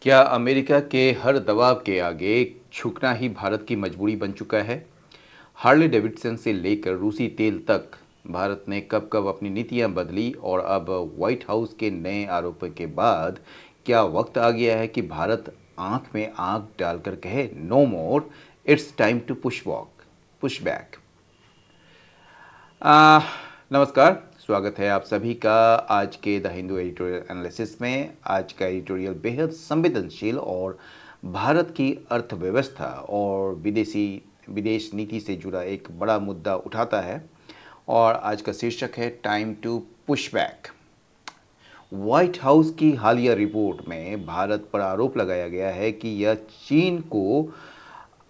क्या अमेरिका के हर दबाव के आगे झुकना ही भारत की मजबूरी बन चुका है? हार्ले डेविडसन से लेकर रूसी तेल तक भारत ने कब कब अपनी नीतियां बदली और अब व्हाइट हाउस के नए आरोपों के बाद क्या वक्त आ गया है कि भारत आंख में आंख डालकर कहे no more, it's time to push back. आ, नमस्कार। स्वागत है आप सभी का आज के द हिंदू एडिटोरियल एनालिसिस में। आज का एडिटोरियल बेहद संवेदनशील और भारत की अर्थव्यवस्था और विदेश नीति से जुड़ा एक बड़ा मुद्दा उठाता है और आज का शीर्षक है time to push back. White house की हालिया रिपोर्ट में भारत पर आरोप लगाया गया है कि यह चीन को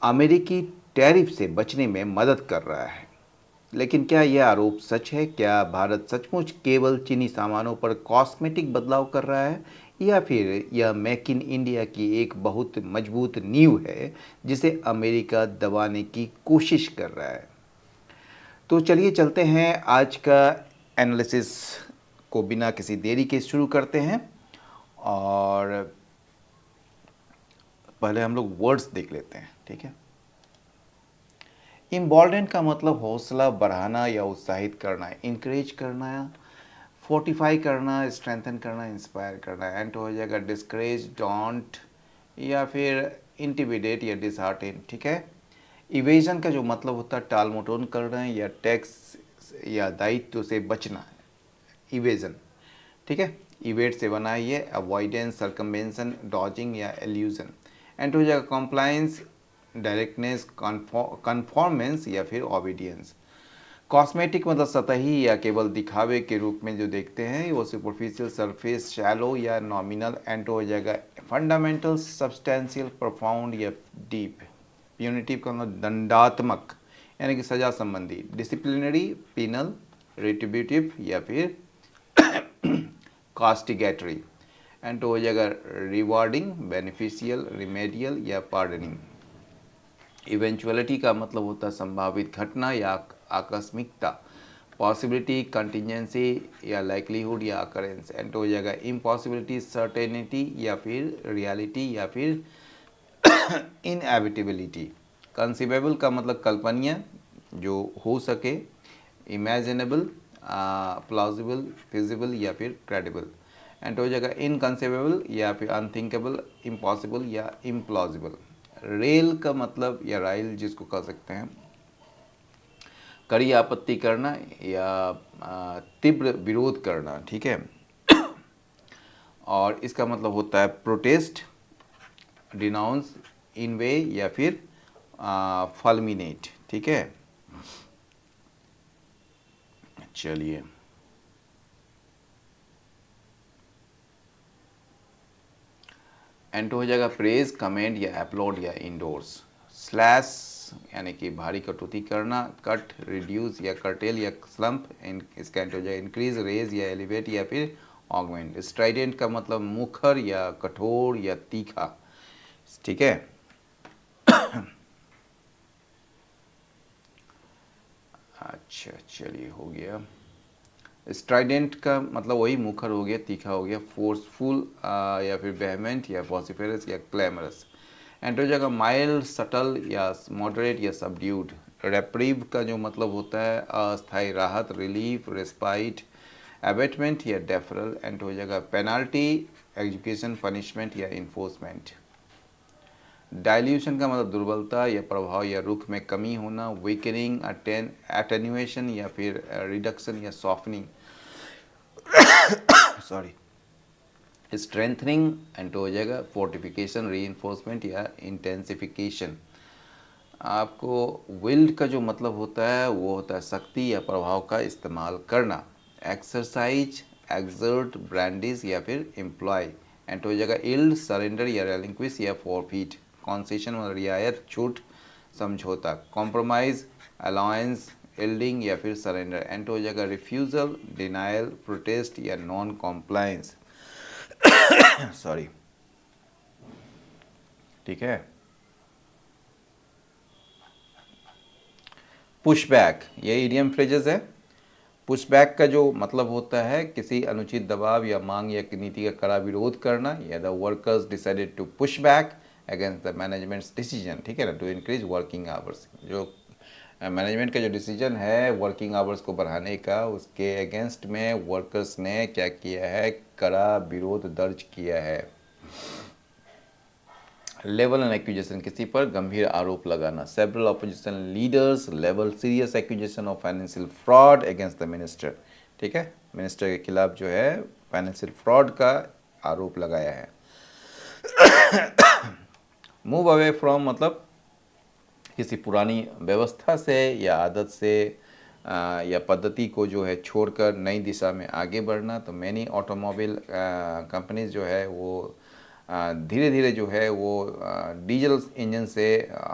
अमेरिकी टैरिफ से बचने में मदद कर रहा है। लेकिन क्या यह आरोप सच है? क्या भारत सचमुच केवल चीनी सामानों पर कॉस्मेटिक बदलाव कर रहा है या फिर यह मेक इन इंडिया की एक बहुत मजबूत नींव है जिसे अमेरिका दबाने की कोशिश कर रहा है? तो चलिए चलते हैं आज का एनालिसिस को बिना किसी देरी के शुरू करते हैं। और पहले हम लोग वर्ड्स देख लेते हैं, ठीक है। इम्बॉल्डेंट का मतलब हौसला बढ़ाना या उत्साहित करना, इंकरेज करना, फोर्टिफाई करना, स्ट्रेंथन करना, इंस्पायर करना। एंड हो जाएगा डिस्करेज, डोंट या फिर इंटिमिडेट या डिसहार्टेन, ठीक है। इवेजन का जो मतलब होता है टाल मटोल करना या टैक्स या दायित्व से बचना, इवेजन, ठीक है। इवेट से बना है ये अवॉइडेंस, सर्कमवेंशन, डॉजिंग या एल्यूजन। एंड हो जाएगा कॉम्प्लायंस, डायरेक्टनेस, कन्फॉर्मेंस या फिर ओबीडियंस। कॉस्मेटिक मतलब सतही या केवल दिखावे के रूप में जो देखते हैं वो सुपरफिशियल, सरफेस, शैलो या नॉमिनल। एंड हो जाएगा फंडामेंटल, सब्सटेंशियल, प्रोफाउंड या डीप। प्यूनिटिव का मतलब दंडात्मक यानी कि सजा संबंधी, डिसिप्लिनरी, पिनल, रिट्रीब्यूटिव या फिर कास्टिगेटरी। एंड तो हो जाएगा रिवार्डिंग, बेनिफिशियल, रिमेडियल या पार्डनिंग। इवेंचुअलिटी का मतलब होता है संभावित घटना या आकस्मिकता, पॉसिबिलिटी, कंटिजेंसी या लाइकलीहुड या अकरेंस। एंड हो जाएगा इम्पॉसिबिलिटी, सर्टेनिटी या फिर रियलिटी या फिर इनएविटेबिलिटी। कंसीवेबल का मतलब कल्पनीय, जो हो सके, इमेजिनेबल, प्लॉजिबल, फिजिबल या फिर क्रेडिबल। एंड हो जाएगा इनकंसेबल या फिर अनथिंकेबल, इम्पॉसिबल या इम्प्लॉजिबल। रेल का मतलब या राइल जिसको कह सकते हैं, कड़ी आपत्ति करना या तीव्र विरोध करना, ठीक है। और इसका मतलब होता है प्रोटेस्ट, डिनाउंस, इनवे या फिर फलमिनेट, ठीक है। चलिए एंड हो जाएगा प्रेज, कमेंट या अपलोड या इंडोर्स। स्लैश यानी कि भारी कटौती करना, कट, रिड्यूस या कर्टेल या स्लम्प। इसका एंड हो जाएगा इंक्रीज, रेज या एलिवेट या फिर ऑगमेंट। स्ट्राइडेंट का मतलब मुखर या कठोर या तीखा, ठीक है। अच्छा चलिए हो गया। स्ट्राइडेंट का मतलब वही मुखर हो गया, तीखा हो गया, फोर्सफुल या फिर वेहमेंट या वॉसिफेरस या क्लैमरस। एंड हो जाएगा माइल्ड, सटल या मॉडरेट या सबड्यूड। रेप्रीव का जो मतलब होता है अस्थायी राहत, रिलीफ, रेस्पाइट, एबेटमेंट या डेफरल। एंड हो जाएगा पेनाल्टी, एजुकेशन, पनिशमेंट या इन्फोर्समेंट। डाइल्यूशन का मतलब दुर्बलता या प्रभाव या रुख में कमी होना, वीकनिंग, एटेन्युएशन या फिर रिडक्शन या सॉफ्टनिंग, सॉरी, स्ट्रेंथनिंग। एंड हो जाएगा फोर्टिफिकेशन, री या इंटेंसिफिकेशन। आपको विल्ड का जो मतलब होता है वो होता है शक्ति या प्रभाव का इस्तेमाल करना। एक्सरसाइज, एक्सर्ट, ब्रांडिस या फिर एम्प्लॉय। एंड हो जाएगा इल्ड, सरेंडर या रेलिंक्विश या फॉरफीट। कॉन्सेशन मतलब रियायत, छूट, समझौता। कॉम्प्रोमाइज, अलाउंस, इल्डिंग या फिर सरेंडर। एंड हो जाएगा रिफ्यूज़ल, डिनायल, प्रोटेस्ट या नॉन कॉम्प्लायंस। सॉरी, ठीक है। पुश बैक ये इडियम फ्रेजेस है। पुशबैक का जो मतलब होता है किसी अनुचित दबाव या मांग या नीति का कड़ा विरोध करना, या the workers decided to push back against the management's decision, ठीक है ना, टू इंक्रीज वर्किंग आवर्स। जो मैनेजमेंट का जो डिसीजन है वर्किंग आवर्स को बढ़ाने का, उसके अगेंस्ट में वर्कर्स ने क्या किया है, कड़ा विरोध दर्ज किया है। लेवल एन एक्यूजेशन, किसी पर गंभीर आरोप लगाना। Several opposition leaders level serious accusation of financial fraud against the minister, ठीक है, मिनिस्टर के खिलाफ जो है फाइनेंशियल फ्रॉड का आरोप लगाया है। मूव अवे फ्रॉम मतलब किसी पुरानी व्यवस्था से या आदत से या पद्धति को जो है छोड़कर नई दिशा में आगे बढ़ना। तो मैनी ऑटोमोबाइल कंपनीज जो है वो धीरे धीरे जो है वो डीजल इंजन से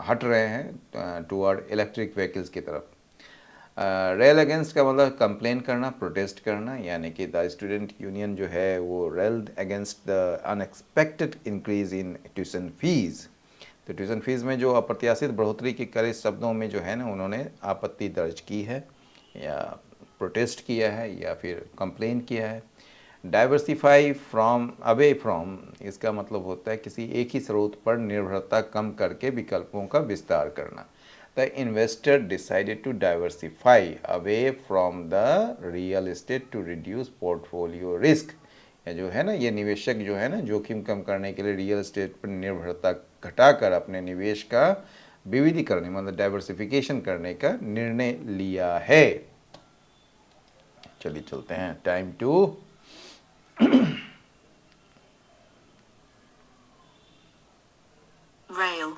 हट रहे हैं टुवर्ड इलेक्ट्रिक व्हीकल्स की तरफ। रेल अगेंस्ट का मतलब कंप्लेन करना, प्रोटेस्ट करना, यानी कि द स्टूडेंट यूनियन जो है वो railed against the unexpected increase in tuition fees. तो ट्यूशन फीस में जो अप्रत्याशित बढ़ोतरी के कड़े शब्दों में जो है ना उन्होंने आपत्ति दर्ज की है या प्रोटेस्ट किया है या फिर कंप्लेन किया है। डाइवर्सिफाई फ्रॉम अवे फ्रॉम, इसका मतलब होता है किसी एक ही स्रोत पर निर्भरता कम करके विकल्पों का विस्तार करना। The investor decided to diversify away from the real estate to reduce portfolio risk. या जो है ना ये निवेशक जो है ना जोखिम कम करने के लिए रियल एस्टेट पर निर्भरता घटाकर अपने निवेश का विविधीकरण मतलब डाइवर्सिफिकेशन करने का निर्णय लिया है। चलिए चलते हैं time to rail,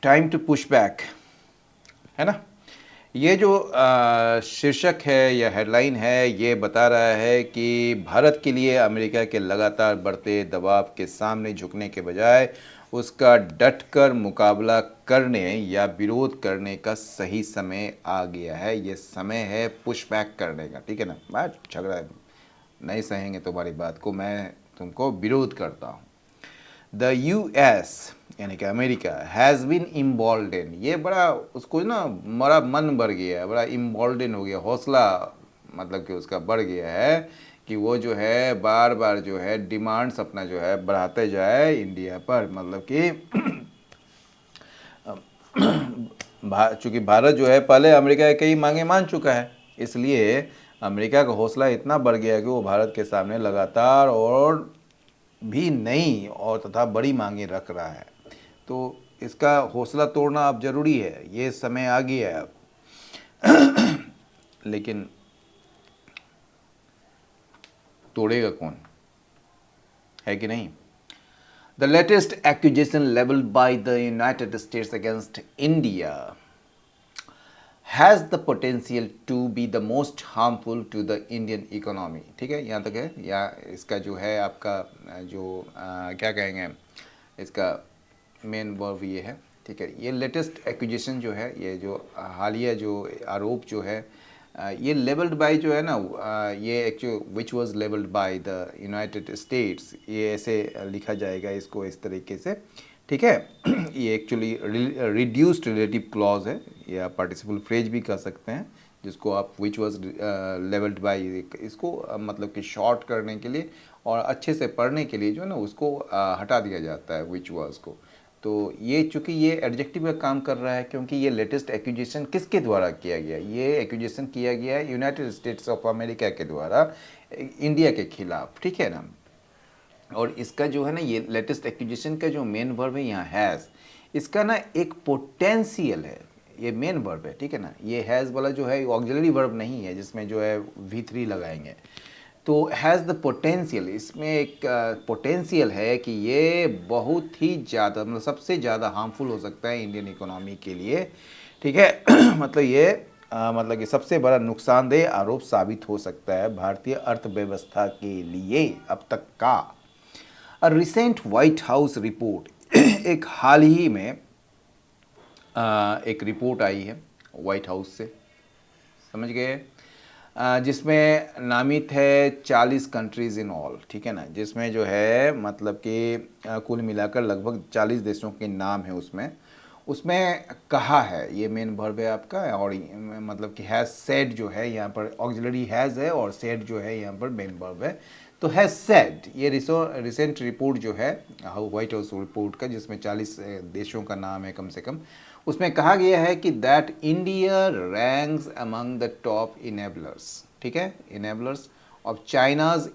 time to push back, है ना। ये जो शीर्षक है या हेडलाइन है ये बता रहा है कि भारत के लिए अमेरिका के लगातार बढ़ते दबाव के सामने झुकने के बजाय उसका डटकर मुकाबला करने या विरोध करने का सही समय आ गया है। ये समय है पुश बैक करने का, ठीक है ना। बात झगड़ा नहीं सहेंगे तुम्हारी बात को, मैं तुमको विरोध करता हूँ। द यूएस यानी कि अमेरिका हैज़ बीन इम्बॉल्डन, ये बड़ा उसको ना बड़ा मन बढ़ गया है, बड़ा इम्बॉल्डन हो गया, हौसला मतलब कि उसका बढ़ गया है कि वो जो है बार बार जो है डिमांड्स अपना जो है बढ़ाते जाए इंडिया पर। मतलब कि चूँकि भारत जो है पहले अमेरिका की मांगे मान चुका है, इसलिए अमेरिका का हौसला इतना बढ़ गया है कि वो भारत के सामने लगातार और भी नई और तथा बड़ी मांगे रख रहा है। तो इसका हौसला तोड़ना अब जरूरी है, ये समय आ गया है अब। लेकिन तोड़ेगा कौन, है कि नहीं। The latest accusation levelled by the United States against India has the potential to be the most harmful to the Indian economy, ठीक है, यहाँ तक है। या इसका जो है आपका जो क्या कहेंगे इसका मेन वर्ब ये है, ठीक है। ये लेटेस्ट एक्यूजेशन जो है, ये जो हालिया जो आरोप जो है ये लेवल्ड बाय जो है ना ये actually which was levelled by the United States, ये ऐसे लिखा जाएगा इसको इस तरीके से, ठीक है। ये एक्चुअली रिड्यूस्ड रिलेटिव क्लॉज है या पार्टिसिपल फ्रेज भी कह सकते हैं, जिसको आप विच वाज लेवल्ड बाय, इसको मतलब कि शॉर्ट करने के लिए और अच्छे से पढ़ने के लिए जो है ना उसको हटा दिया जाता है विच वाज को। तो ये चूँकि ये एडजेक्टिव का काम कर रहा है क्योंकि ये लेटेस्ट एक्यूजेशन किसके द्वारा किया गया, ये एक्यूजेशन किया गया है यूनाइटेड स्टेट्स ऑफ अमेरिका के द्वारा इंडिया के खिलाफ, ठीक है ना। और इसका जो है ना ये लेटेस्ट एक्यूजेशन का जो मेन वर्ब है यहाँ हैज़, इसका ना एक पोटेंशियल है, ये मेन वर्ब है, ठीक है ना। ये हैज़ वाला जो है ऑक्सिलरी वर्ब नहीं है जिसमें जो है V3 लगाएंगे। तो हैज़ द पोटेंशियल, इसमें एक पोटेंशियल है कि ये बहुत ही ज़्यादा मतलब सबसे ज़्यादा हार्मफुल हो सकता है इंडियन इकोनॉमी के लिए, ठीक है। मतलब ये मतलब कि सबसे बड़ा नुकसानदेह आरोप साबित हो सकता है भारतीय अर्थव्यवस्था के लिए अब तक का। A recent white house report, एक हाल ही में एक रिपोर्ट आई है वाइट हाउस से, समझ गए, जिसमें नामित है 40 कंट्रीज़ इन ऑल, ठीक है ना, जिसमें जो है मतलब कि कुल मिलाकर लगभग 40 देशों के नाम है उसमें। उसमें कहा है, ये मेन वर्ब है आपका, और मतलब कि हैज़ सेड जो है यहाँ पर ऑक्सिलरी हैज़ है, और सेड जो है यहाँ पर मेन वर्ब है। तो हैज़ सेड, ये रिसेंट रिपोर्ट जो है व्हाइट हाउस रिपोर्ट का, जिसमें 40 देशों का नाम है कम से कम, उसमें कहा गया है कि that India ranks among the top enablers, ठीक है, enablers of China's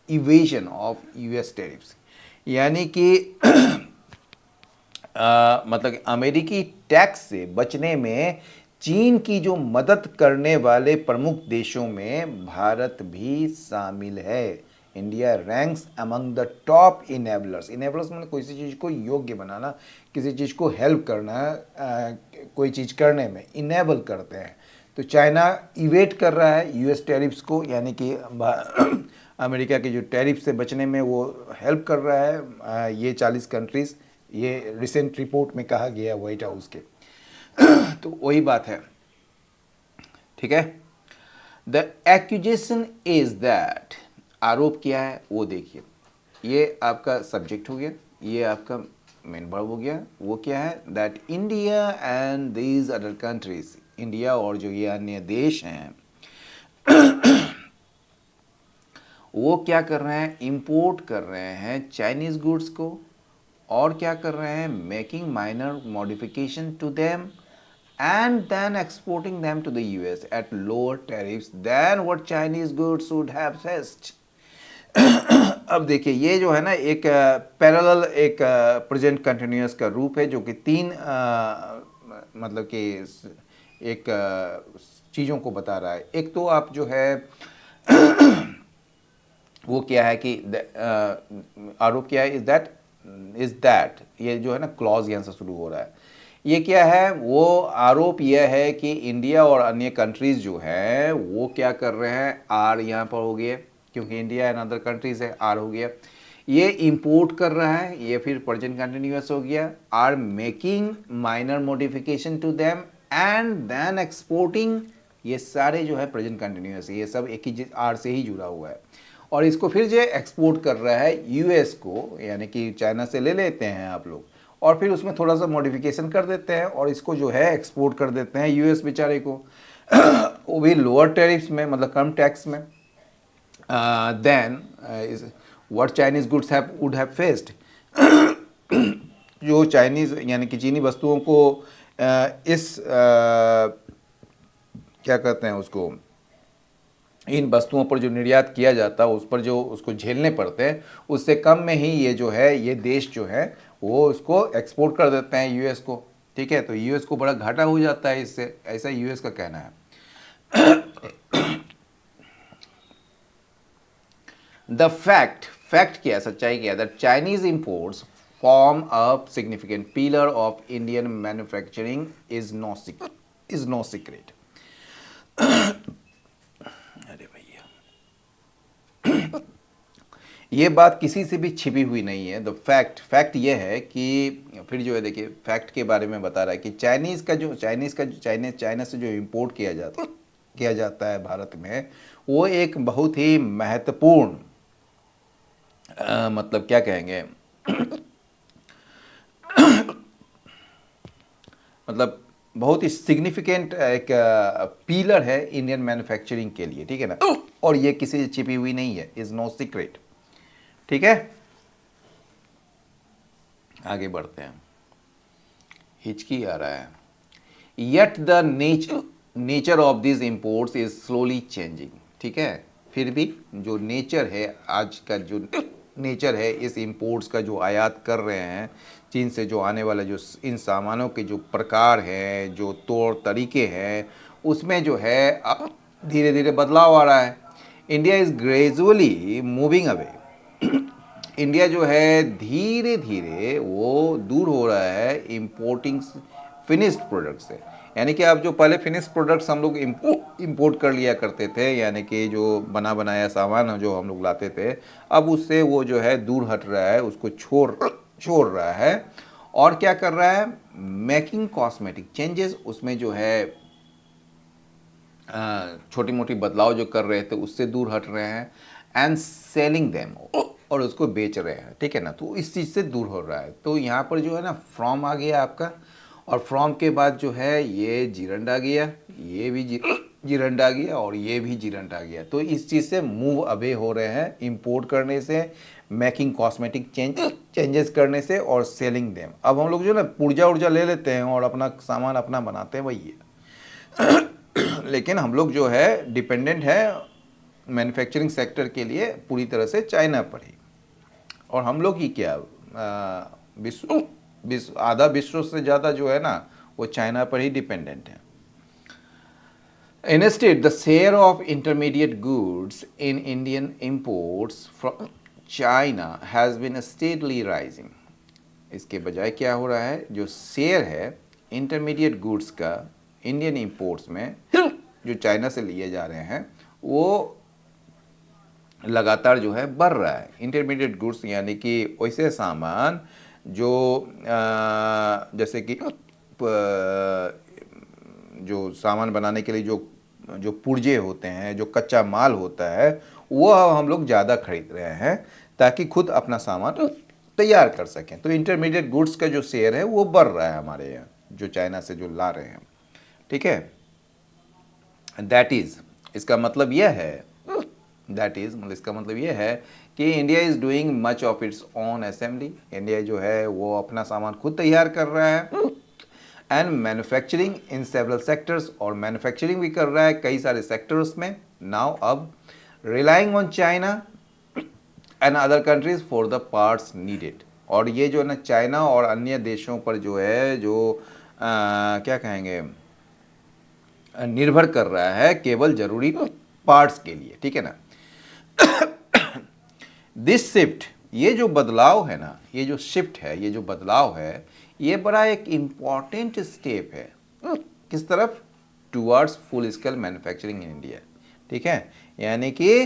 evasion of US tariffs, यानी कि मतलब अमेरिकी टैक्स से बचने में चीन की जो मदद करने वाले प्रमुख देशों में भारत भी शामिल है। India ranks among the top enablers, enablers मतलब कोई सी चीज़ को योग्य बनाना, किसी चीज़ को हेल्प करना, कोई चीज़ करने में इनेबल करते हैं। तो चाइना इवेट कर रहा है यूएस टैरिफ्स को, यानी कि अमेरिका के जो टैरिफ से बचने में वो हेल्प कर रहा है ये 40 कंट्रीज़, ये रिसेंट रिपोर्ट में कहा गया व्हाइट हाउस के। तो वही बात है, ठीक है। द एक्यूजेशन इज दैट, आरोप क्या है वो देखिए, ये आपका सब्जेक्ट हो गया, ये आपका मेन वर्ब हो गया। वो क्या है, that India and these other countries, India और जो ये अन्य देश हैं वो क्या कर रहे हैं, इंपोर्ट कर रहे हैं चाइनीज गुड्स को, और क्या कर रहे हैं, making minor modification to them and then exporting them to the US at lower tariffs than what Chinese goods would have faced. अब देखिए ये जो है ना एक पैरेलल, एक प्रेजेंट कंटिन्यूअस का रूप है, जो कि तीन मतलब कि एक चीज़ों को बता रहा है। एक तो आप जो है वो क्या है कि आरोप क्या है, इज दैट, ये जो है ना क्लॉज यहाँ से शुरू हो रहा है। ये क्या है, वो आरोप यह है कि इंडिया और अन्य कंट्रीज जो है वो क्या कर रहे हैं, आर यहाँ पर हो गया क्योंकि इंडिया एंड अदर कंट्रीज है, आर हो गया, ये इंपोर्ट कर रहा है, ये फिर प्रेजेंट कंटिन्यूअस हो गया, are making minor modification to them and then exporting, ये सारे जो है प्रेजेंट कंटिन्यूअस, ये सब एक ही आर से ही जुड़ा हुआ है। और इसको फिर जो एक्सपोर्ट कर रहा है यूएस को, यानी कि चाइना से ले लेते हैं आप लोग, और फिर उसमें थोड़ा सा मॉडिफिकेशन कर देते हैं और इसको जो है एक्सपोर्ट कर देते हैं यूएस बेचारे को वो भी लोअर टैरिफ्स में, मतलब कम टैक्स में, then what Chinese goods have would have faced, जो चाइनीज यानी कि चीनी वस्तुओं को इस क्या कहते हैं उसको, इन वस्तुओं पर जो निर्यात किया जाता है उस पर जो उसको झेलने पड़ते हैं, उससे कम में ही ये जो है ये देश जो है वो उसको एक्सपोर्ट कर देते हैं यूएस को, ठीक है। तो यूएस को बड़ा घाटा हो जाता है इससे, ऐसा यूएस का कहना है। द फैक्ट क्या है, सच्चाई क्या है, that Chinese imports form a significant pillar of Indian manufacturing is no secret. अरे भैया ये बात किसी से भी छिपी हुई नहीं है। द फैक्ट ये है कि फिर जो है देखिए फैक्ट के बारे में बता रहा है कि चाइना से जो इंपोर्ट किया जाता है भारत में, वो एक बहुत ही महत्वपूर्ण मतलब क्या कहेंगे मतलब बहुत ही सिग्निफिकेंट एक पिलर है इंडियन मैन्युफैक्चरिंग के लिए, ठीक है ना। और ये किसी से छिपी हुई नहीं है, इज नो सीक्रेट, ठीक है। आगे बढ़ते हैं, हिचकी आ रहा है। Yet the nature of this imports is slowly changing, ठीक है। फिर भी जो नेचर है, आज का जो नेचर है इस इंपोर्ट्स का, जो आयात कर रहे हैं चीन से जो आने वाला जो इन सामानों के जो प्रकार हैं, जो तौर तरीके हैं, उसमें जो है धीरे धीरे बदलाव आ रहा है। India is gradually moving away, India जो है धीरे धीरे वो दूर हो रहा है इम्पोर्टिंग फिनिश्ड प्रोडक्ट से, यानी कि आप जो पहले फिनिश्ड प्रोडक्ट्स हम लोग इम्पोर्ट कर लिया करते थे, यानी कि जो बना बनाया सामान जो हम लोग लाते थे, अब उससे वो जो है दूर हट रहा है, उसको छोड़ रहा है। और क्या कर रहा है, मेकिंग कॉस्मेटिक चेंजेस, उसमें जो है छोटी मोटी बदलाव जो कर रहे थे उससे दूर हट रहे हैं, एंड सेलिंग देम, और उसको बेच रहे हैं, ठीक है ना। तो इस चीज़ से दूर हो रहा है। तो यहाँ पर जो है ना फ्रॉम आ गया आपका, और फ्रॉम के बाद जो है ये जीरंड आ गया, ये भी जीरंड आ गया और ये भी जीरंड आ गया। तो इस चीज़ से मूव अवे हो रहे हैं, इंपोर्ट करने से, मेकिंग कॉस्मेटिक चेंजेस करने से और सेलिंग देम। अब हम लोग जो ना पुर्जा उर्जा ले लेते हैं और अपना सामान अपना बनाते हैं, वही है। लेकिन हम लोग जो है डिपेंडेंट है मैन्युफैक्चरिंग सेक्टर के लिए पूरी तरह से चाइना पर ही। और हम लोग ही क्या, विश्व आधा विश्व से ज़्यादा जो है ना वो चाइना पर ही डिपेंडेंट है। Instead, the share of intermediate goods in Indian imports from China has been steadily rising. इसके बजाय क्या हो रहा है, जो शेयर है इंटरमीडिएट गुड्स का इंडियन इंपोर्ट्स में जो चाइना से लिए जा रहे हैं वो लगातार जो है बढ़ रहा है। इंटरमीडिएट गुड्स यानी कि वैसे सामान जो जैसे कि जो सामान बनाने के लिए जो जो पुर्जे होते हैं, जो कच्चा माल होता है, वो हम लोग ज़्यादा खरीद रहे हैं ताकि खुद अपना सामान तैयार कर सकें। तो इंटरमीडिएट गुड्स का जो शेयर है वो बढ़ रहा है हमारे यहाँ, जो चाइना से जो ला रहे हैं। ठीक है, दैट इज़ इसका मतलब यह है, दैट इज़ मतलब इसका मतलब यह है कि India is doing much of its own assembly. India जो है वो अपना सामान खुद तैयार कर रहा है and manufacturing in several sectors, और मैन्युफैक्चरिंग भी कर रहा है कई सारे सेक्टर्स में। नाउ अब relying on China and other countries for the parts needed. और ये जो है ना चाइना और अन्य देशों पर जो है जो क्या कहेंगे निर्भर कर रहा है केवल जरूरी पार्ट्स के लिए। ठीक है ना। दिस शिफ्ट, ये जो बदलाव है ना, ये जो शिफ्ट है, ये जो बदलाव है, ये बड़ा एक इम्पॉर्टेंट स्टेप है किस तरफ, towards full scale manufacturing in India. ठीक है, यानी कि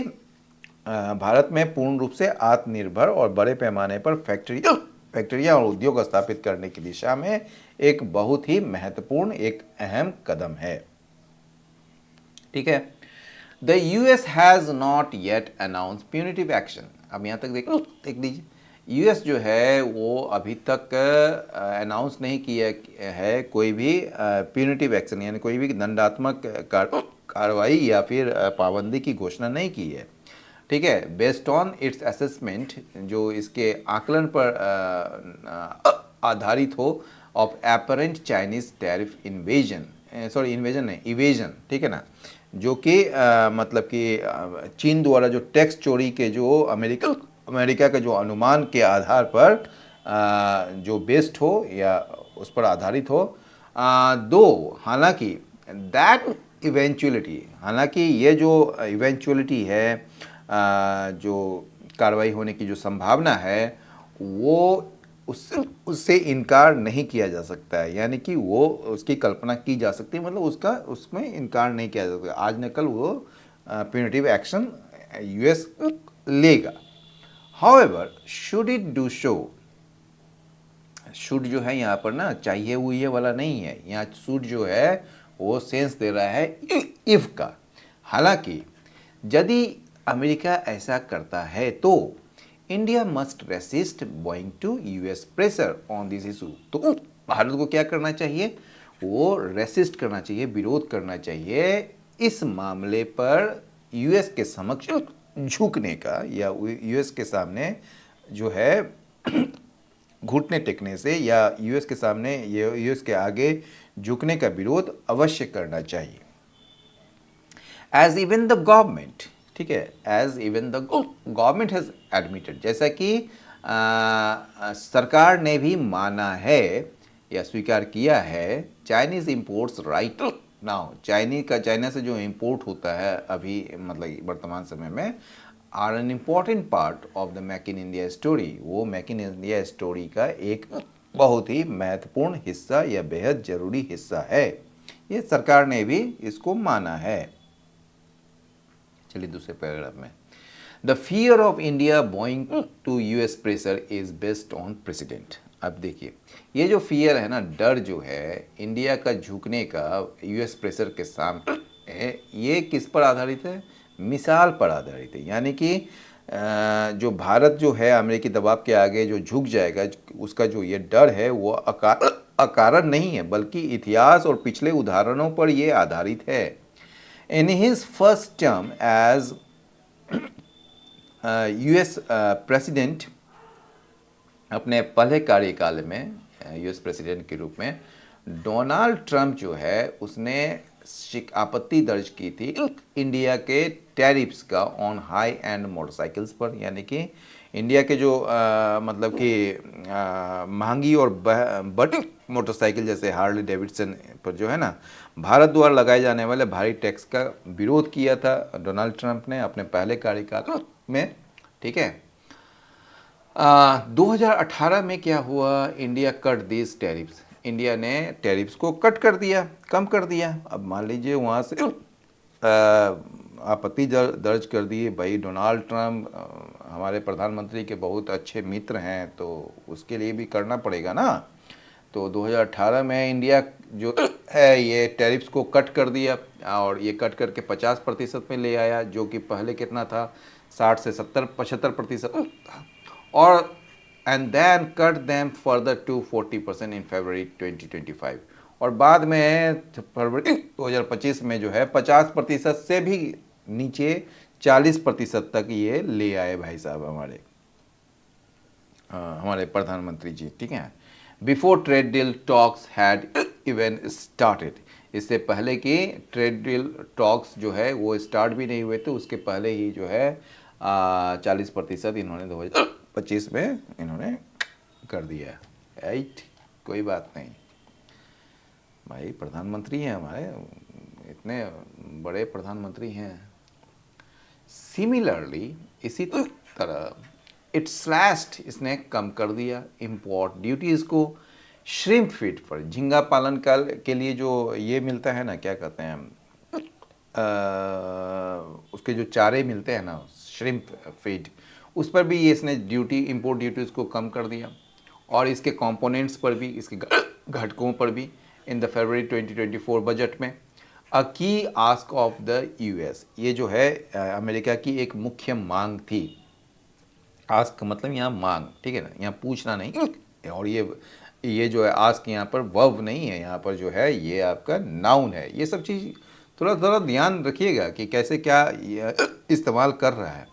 भारत में पूर्ण रूप से आत्मनिर्भर और बड़े पैमाने पर फैक्ट्रियां और उद्योग स्थापित करने की दिशा में एक बहुत ही महत्वपूर्ण, एक अहम कदम है। ठीक है, the US has not yet announce punitive action. अब यहाँ तक देख लीजिए, यूएस जो है वो अभी तक अनाउंस नहीं किया है कोई भी प्यूनिटिव एक्शन, यानी कोई भी दंडात्मक कार्रवाई या फिर पाबंदी की घोषणा नहीं की है। ठीक है, बेस्ड ऑन इट्स असेसमेंट, जो इसके आकलन पर आधारित हो, of apparent Chinese tariff invasion, sorry invasion नहीं, इवेजन। ठीक है ना, जो कि मतलब कि चीन द्वारा जो टैक्स चोरी के जो अमेरिका का जो अनुमान के आधार पर जो बेस्ड हो या उस पर आधारित हो। दो हालांकि दैट इवेंचुअलिटी, हालांकि ये जो इवेंचुअलिटी है, जो कार्रवाई होने की जो संभावना है, वो उससे इनकार नहीं किया जा सकता है, यानी कि वो उसकी कल्पना की जा सकती है, मतलब उसका उसमें इनकार नहीं किया जा सकता। आज न कल वो प्यूनिटिव एक्शन यूएस लेगा। However should it do show, should जो है यहाँ पर ना चाहिए वो ये वाला नहीं है, यहाँ शुड जो है वो सेंस दे रहा है इफ का। हालांकि यदि अमेरिका ऐसा करता है तो India must resist bowing to US pressure on this issue. तो भारत को क्या करना चाहिए, वो रेसिस्ट करना चाहिए, विरोध करना चाहिए इस मामले पर यूएस के समक्ष झुकने का, या यूएस के सामने जो है घुटने टेकने से, या यूएस के सामने, यूएस के आगे झुकने का विरोध अवश्य करना चाहिए। एज इवन द गवर्नमेंट, ठीक है, as even the government has admitted, जैसा कि सरकार ने भी माना है या स्वीकार किया है, Chinese imports right now, China से जो इंपोर्ट होता है अभी मतलब वर्तमान समय में, are an important part of the make in India story. वो मेक इन इंडिया स्टोरी का एक बहुत ही महत्वपूर्ण हिस्सा या बेहद जरूरी हिस्सा है, ये सरकार ने भी इसको माना है। चलिए दूसरे पैराग्राफ में, the fear of India bowing to US pressure is based on president. अब देखिए, ये जो फियर है ना, डर जो है इंडिया का झुकने का यूएस प्रेशर के सामने, ये किस पर आधारित है, मिसाल पर आधारित है। यानी कि जो भारत जो है अमेरिकी दबाव के आगे जो झुक जाएगा, उसका जो ये डर है वो अकारण नहीं है, बल्कि इतिहास और पिछले उदाहरणों पर यह आधारित है। In his first term as US president, अपने पहले कार्यकाल में यूएस प्रेसिडेंट के रूप में डोनाल्ड ट्रंप जो है उसने आपत्ति दर्ज की थी इंडिया के टैरिफ्स का ऑन हाई एंड मोटरसाइकिल्स पर, यानी कि इंडिया के जो मतलब कि महंगी और बड़ी मोटरसाइकिल जैसे हार्ले डेविडसन पर जो है ना भारत द्वारा लगाए जाने वाले भारी टैक्स का विरोध किया था डोनाल्ड ट्रंप ने अपने पहले कार्यकाल में। ठीक है, 2018 में क्या हुआ, India cut this tariffs, India ने टैरिफ्स को कट कर दिया, कम कर दिया। अब मान लीजिए वहाँ से आपत्ति दर्ज कर दी, भाई डोनाल्ड ट्रंप हमारे प्रधानमंत्री के बहुत अच्छे मित्र हैं तो उसके लिए भी करना पड़ेगा ना। तो 2018 में इंडिया जो है ये टैरिफ्स को कट कर दिया और ये कट करके 50% में ले आया, जो कि पहले कितना था 60 से 75% और and then cut them further to 40% in February 2025 और बाद में फरवरी 2025 में जो है 50% से भी नीचे 40% तक ये ले आए भाई साहब हमारे प्रधानमंत्री जी। ठीक है, before trade deal talks had even started, इससे पहले कि ट्रेड डील टॉक्स जो है वो स्टार्ट भी नहीं हुए थे, उसके पहले ही जो है 40% इन्होंने 2025 में इन्होंने कर दिया। राइट, कोई बात नहीं भाई, प्रधानमंत्री हैं हमारे, इतने बड़े प्रधानमंत्री हैं। सिमिलरली इसी तरह इट्स स्लैश्ड, इसने कम कर दिया इम्पोर्ट ड्यूटीज को श्रिम्प फीड पर, झींगा पालन के लिए जो ये मिलता है ना, क्या कहते हैं उसके जो चारे मिलते हैं ना श्रिम्प फीड, उस पर भी ये इसने ड्यूटी इम्पोर्ट ड्यूटीज को कम कर दिया और इसके कंपोनेंट्स पर भी, इसके घटकों पर भी। इन द फरवरी 2024 बजट में अ की आस्क ऑफ द यूएस, ये जो है अमेरिका की एक मुख्य मांग थी। आस्क मतलब यहाँ मांग, ठीक है ना, यहाँ पूछना नहीं, और ये जो है आस्क यहाँ पर वर्ब नहीं है, यहाँ पर जो है ये आपका नाउन है। ये सब चीज़ थोड़ा थोड़ा ध्यान रखिएगा कि कैसे क्या इस्तेमाल कर रहा है।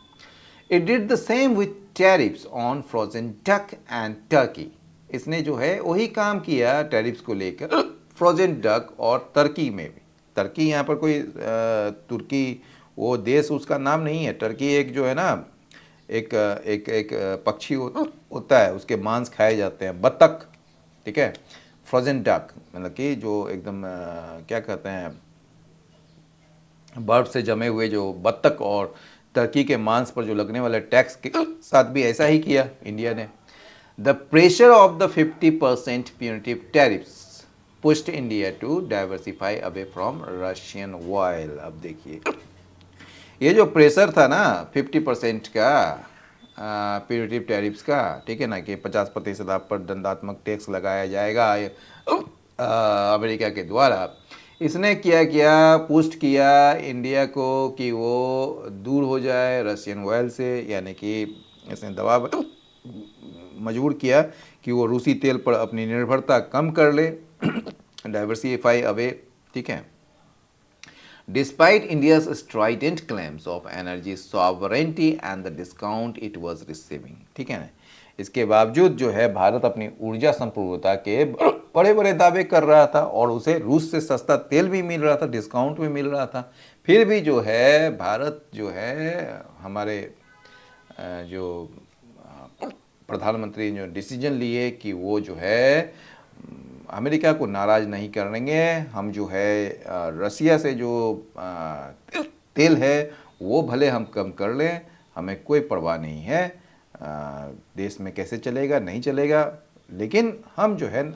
It did the same with tariffs on frozen duck and Turkey, इसने जो है वही काम किया टैरिफ्स को लेकर फ्रोजन डक और टर्की में भी। टर्की यहाँ पर कोई तुर्की वो देश उसका नाम नहीं है, टर्की एक जो है ना एक एक एक पक्षी होता है, उसके मांस खाए जाते हैं, बतख। ठीक है, फ्रोजन डक मतलब कि जो एकदम क्या कहते हैं बर्फ से जमे हुए जो बतख, और टर्की के मांस पर जो लगने वाले टैक्स के साथ भी ऐसा ही किया इंडिया ने। The pressure of the 50% punitive tariffs pushed India to diversify away from Russian oil. अब देखिए ये जो प्रेशर था ना 50% का प्यूनिटिव टैरिफ्स का, ठीक है ना, कि 50% आप पर दंडात्मक टैक्स लगाया जाएगा अमेरिका के द्वारा, इसने क्या किया, पुस्ट किया इंडिया को कि वो दूर हो जाए रशियन ऑयल से, यानी कि इसने दबाव मजबूर किया कि वो रूसी तेल पर अपनी निर्भरता कम कर ले, डाइवर्सिफाई अवे। ठीक है, despite India's Strident claims of energy sovereignty and the discount it was receiving. ठीक है ना, इसके बावजूद जो है भारत अपनी ऊर्जा संप्रभुता के बड़े बड़े दावे कर रहा था और उसे रूस से सस्ता तेल भी मिल रहा था, डिस्काउंट भी मिल रहा था, फिर भी जो है भारत जो है हमारे जो प्रधानमंत्री जो डिसीजन लिए कि वो जो है अमेरिका को नाराज़ नहीं करेंगे, हम जो है रसिया से जो तेल है वो भले हम कम कर लें, हमें कोई परवाह नहीं है, देश में कैसे चलेगा नहीं चलेगा, लेकिन हम जो है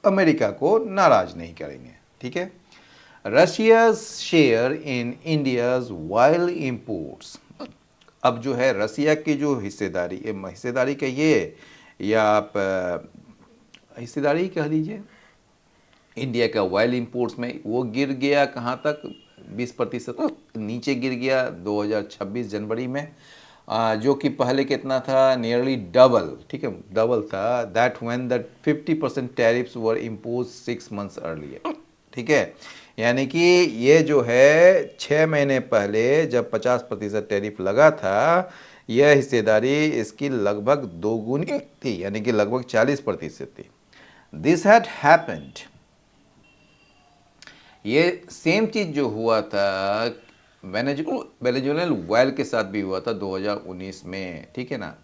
अमेरिका को नाराज़ नहीं करेंगे। ठीक है, Russia's share in India's oil imports, अब जो है रसिया की जो हिस्सेदारी कहिए या आप हिस्सेदारी कह लीजिए इंडिया का ऑयल इंपोर्ट्स में, वो गिर गया कहाँ तक, 20% नीचे गिर गया 2026 जनवरी में। जो कि पहले कितना था, नियरली डबल, ठीक है, डबल था, that when the 50% tariffs were impose 6 months earlier, ठीक है। यानी कि ये जो है 6 महीने पहले जब 50% टैरिफ लगा था, यह हिस्सेदारी इसकी लगभग दोगुनी थी, यानी कि लगभग 40% थी। दिस हैड हैपेंड, ये सेम चीज जो हुआ था वेनेजुएलन वायल के साथ भी हुआ था 2019 में, ठीक है ना।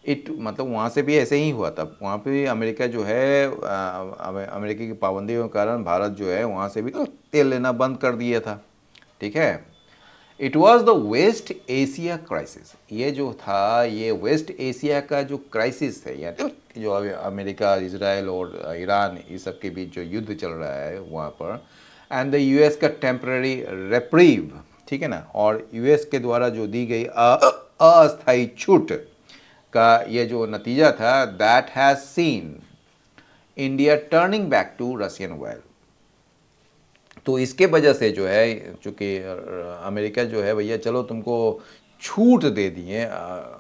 मतलब वहाँ से भी ऐसे ही हुआ था, वहाँ पे भी अमेरिका जो है अमेरिका की पाबंदियों के कारण भारत जो है वहाँ से भी तेल लेना बंद कर दिया था, ठीक है। It was the West Asia crisis, ये जो था ये वेस्ट एशिया का जो क्राइसिस है, यानी जो अभी अमेरिका, इसराइल और ईरान इस सब के बीच जो युद्ध चल रहा है वहाँ पर, एंड द यूएस का टेम्पररी रेप्रीव, ठीक है ना, और यूएस के द्वारा जो दी गई अस्थायी छूट का ये जो नतीजा था, that has seen India turning back to Russian oil. तो इसके वजह से जो है, चूँकि अमेरिका जो है भैया चलो तुमको छूट दे दिए,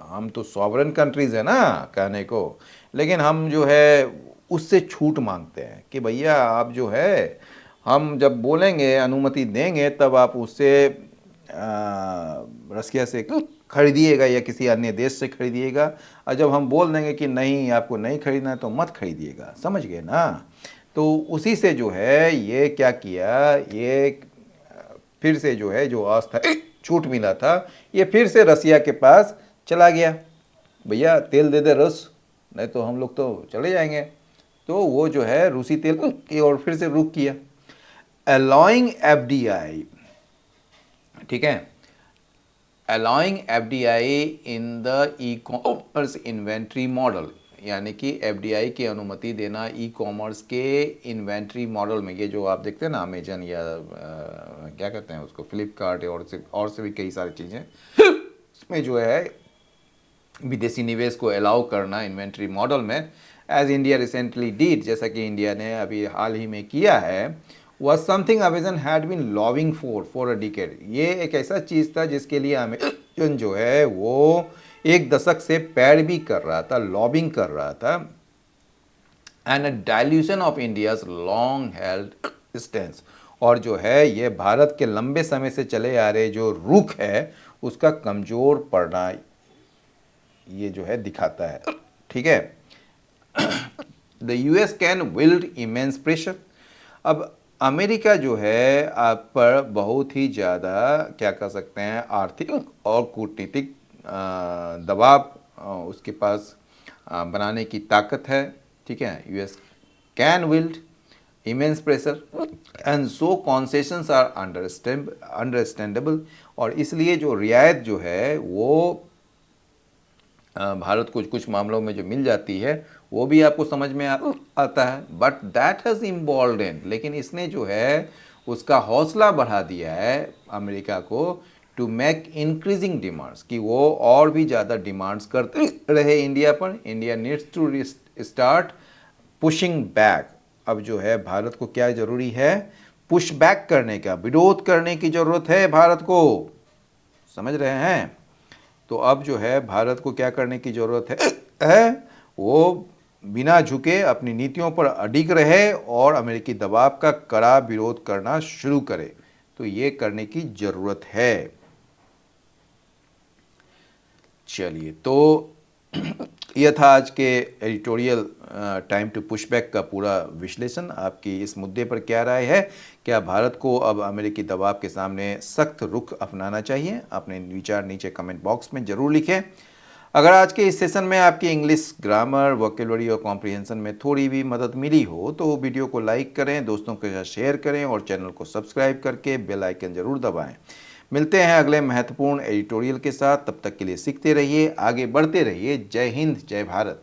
हम तो सॉवरन कंट्रीज़ है ना कहने को, लेकिन हम जो है उससे छूट मांगते हैं कि भैया आप जो है, हम जब बोलेंगे अनुमति देंगे तब आप उससे रसिया से खरीदिएगा या किसी अन्य देश से खरीदिएगा, और जब हम बोल देंगे कि नहीं आपको नहीं खरीदना है तो मत खरीदिएगा, समझ गए ना। तो उसी से जो है ये क्या किया, ये फिर से जो है जो अस्थायी छूट मिला था ये फिर से रसिया के पास चला गया, भैया तेल दे दे रूस, नहीं तो हम लोग तो चले जाएंगे। तो वो जो है रूसी तेल की ओर फिर से रुख किया, अलाउइंग एफडीआई, ठीक है, allowing FDI in the e commerce inventory model, यानी कि एफडीआई की अनुमति देना ई कॉमर्स के इन्वेंट्री मॉडल में। ये जो आप देखते हैं ना अमेजन या क्या कहते हैं उसको, फ्लिपकार्ट और से भी कई सारी चीज़ें, उसमें जो है विदेशी निवेश को अलाउ करना इन्वेंट्री मॉडल में, एज इंडिया रिसेंटली डीड, जैसा कि इंडिया ने अभी हाल ही में किया है, was something Amazon had been lobbying for a decade. ये एक ऐसा चीज़ था जिसके लिए अमेजन जो है वो एक दशक से पैरवी कर रहा था, लॉबिंग कर रहा था, and a dilution of India's long held stand, और जो है ये भारत के लंबे समय से चले आ रहे जो रुख है उसका कमजोर पड़ना ये जो है दिखाता है, ठीक है। The US can wield immense pressure, अब अमेरिका जो है आप पर बहुत ही ज़्यादा क्या कह सकते हैं आर्थिक और कूटनीतिक दबाव उसके पास बनाने की ताकत है, ठीक है। US can wield immense pressure and so concessions are understandable, और इसलिए जो रियायत जो है वो भारत को कुछ मामलों में जो मिल जाती है वो भी आपको समझ में आता है, बट दैट हैज़ इम्बॉल्डेन, लेकिन इसने जो है उसका हौसला बढ़ा दिया है अमेरिका को टू मेक इंक्रीजिंग डिमांड्स, कि वो और भी ज़्यादा डिमांड्स करते रहे इंडिया पर। India needs to start pushing back, अब जो है भारत को क्या ज़रूरी है, पुश बैक करने का, विरोध करने की ज़रूरत है भारत को, समझ रहे हैं। तो अब जो है भारत को क्या करने की ज़रूरत है वो बिना झुके अपनी नीतियों पर अडिग रहे और अमेरिकी दबाव का कड़ा विरोध करना शुरू करे, तो ये करने की ज़रूरत है। चलिए, तो यह था आज के एडिटोरियल टाइम टू पुशबैक का पूरा विश्लेषण। आपकी इस मुद्दे पर क्या राय है, क्या भारत को अब अमेरिकी दबाव के सामने सख्त रुख अपनाना चाहिए? अपने विचार नीचे कमेंट बॉक्स में ज़रूर लिखें। अगर आज के इस सेशन में आपकी इंग्लिश ग्रामर, वोकेबलरी और कॉम्प्रिहेंशन में थोड़ी भी मदद मिली हो तो वीडियो को लाइक करें, दोस्तों के साथ शेयर करें और चैनल को सब्सक्राइब करके बेल आइकन ज़रूर दबाएं। मिलते हैं अगले महत्वपूर्ण एडिटोरियल के साथ, तब तक के लिए सीखते रहिए, आगे बढ़ते रहिए। जय हिंद, जय भारत।